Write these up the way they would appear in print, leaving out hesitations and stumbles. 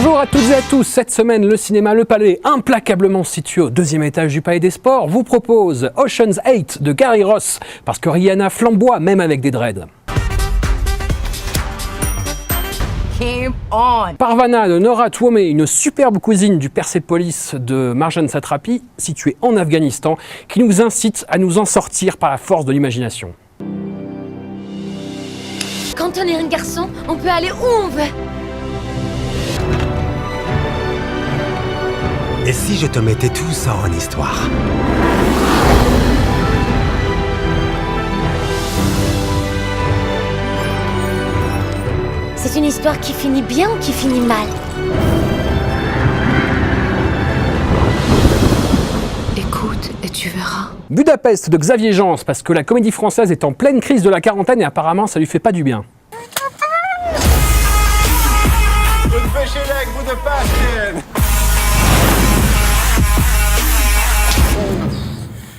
Bonjour à toutes et à tous. Cette semaine, le cinéma Le Palais, implacablement situé au 2e étage du Palais des Sports, vous propose Ocean's 8 de Gary Ross, parce que Rihanna flamboie même avec des dreads. Keep on. Parvana de Nora Twomey, une superbe cousine du Persepolis de Marjane Satrapi, située en Afghanistan, qui nous incite à nous en sortir par la force de l'imagination. Quand on est un garçon, on peut aller où on veut. Et si je te mettais tout ça en histoire? C'est une histoire qui finit bien ou qui finit mal? Écoute et tu verras. Budapest de Xavier Jeans, parce que la comédie française est en pleine crise de la quarantaine et apparemment ça lui fait pas du bien.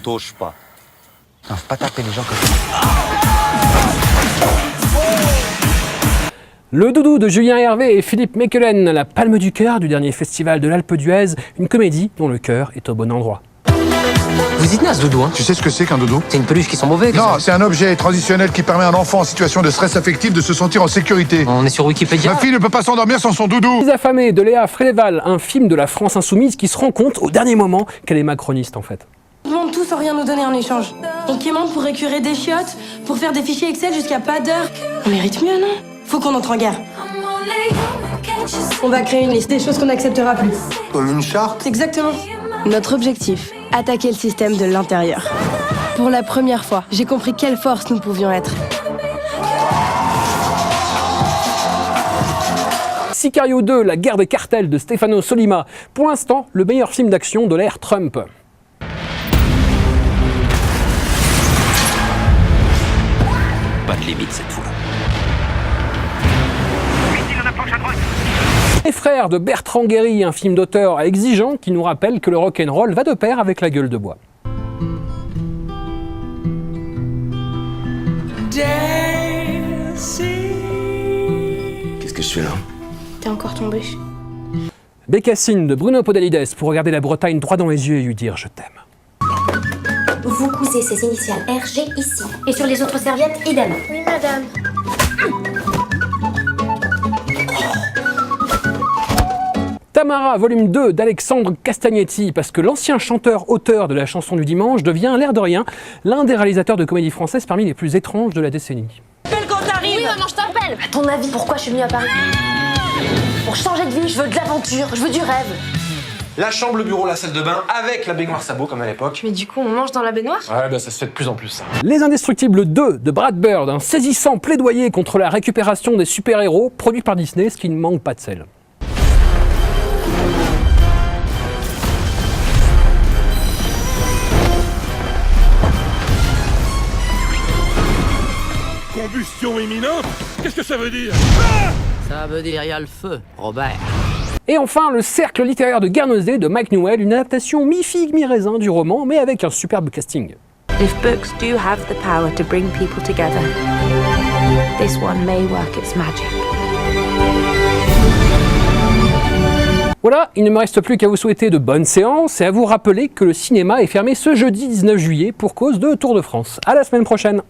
Touche pas. Non, faut pas taper les gens comme ça. Le Doudou de Julien Hervé et Philippe Mekelen, la palme du cœur du dernier festival de l'Alpe d'Huez, une comédie dont le cœur est au bon endroit. Vous dites naze, Doudou, hein? Tu sais ce que c'est qu'un doudou? C'est une peluche qui sent mauvais. Non, c'est un objet transitionnel qui permet à un enfant en situation de stress affectif de se sentir en sécurité. On est sur Wikipédia. Ma fille ne peut pas s'endormir sans son doudou. Les affamés de Léa Fréval, un film de la France insoumise qui se rend compte au dernier moment qu'elle est macroniste en fait. Ils demandent tout sans rien nous donner en échange. On quémande pour récurer des chiottes, pour faire des fichiers Excel jusqu'à pas d'heure. On mérite mieux, non? Faut qu'on entre en guerre. On va créer une liste des choses qu'on n'acceptera plus. Comme une charte? Exactement. Notre objectif, attaquer le système de l'intérieur. Pour la première fois, j'ai compris quelle force nous pouvions être. Sicario 2, la guerre des cartels de Stefano Sollima. Pour l'instant, le meilleur film d'action de l'ère Trump. Pas de limite cette fois. Les frères de Bertrand Guéry, un film d'auteur exigeant qui nous rappelle que le rock'n'roll va de pair avec la gueule de bois. Qu'est-ce que je fais là? T'es encore tombé. Bécassine de Bruno Podalides pour regarder la Bretagne droit dans les yeux et lui dire « je t'aime ». Vous cousez ces initiales RG ici. Et sur les autres serviettes, idem. Oui, madame. Tamara, volume 2 d'Alexandre Castagnetti, parce que l'ancien chanteur-auteur de la chanson du dimanche devient, l'air de rien, l'un des réalisateurs de comédie française parmi les plus étranges de la décennie. Oui, maman, je t'appelle. À ton avis, pourquoi je suis venue à Paris? Pour changer de vie, je veux de l'aventure, je veux du rêve. La chambre, le bureau, la salle de bain, avec la baignoire sabot comme à l'époque. Mais du coup, on mange dans la baignoire? Ouais, bah ça se fait de plus en plus ça. Les Indestructibles 2 de Brad Bird, un saisissant plaidoyer contre la récupération des super-héros, produit par Disney, ce qui ne manque pas de sel. Combustion imminente? Qu'est-ce que ça veut dire? Ça veut dire y a le feu, Robert. Et enfin, le cercle littéraire de Guernesey de Mike Newell, une adaptation mi-figue, mi-raisin du roman, mais avec un superbe casting. If books do have the power to bring people together, this one may work its magic. Voilà, il ne me reste plus qu'à vous souhaiter de bonnes séances et à vous rappeler que le cinéma est fermé ce jeudi 19 juillet pour cause de Tour de France. À la semaine prochaine!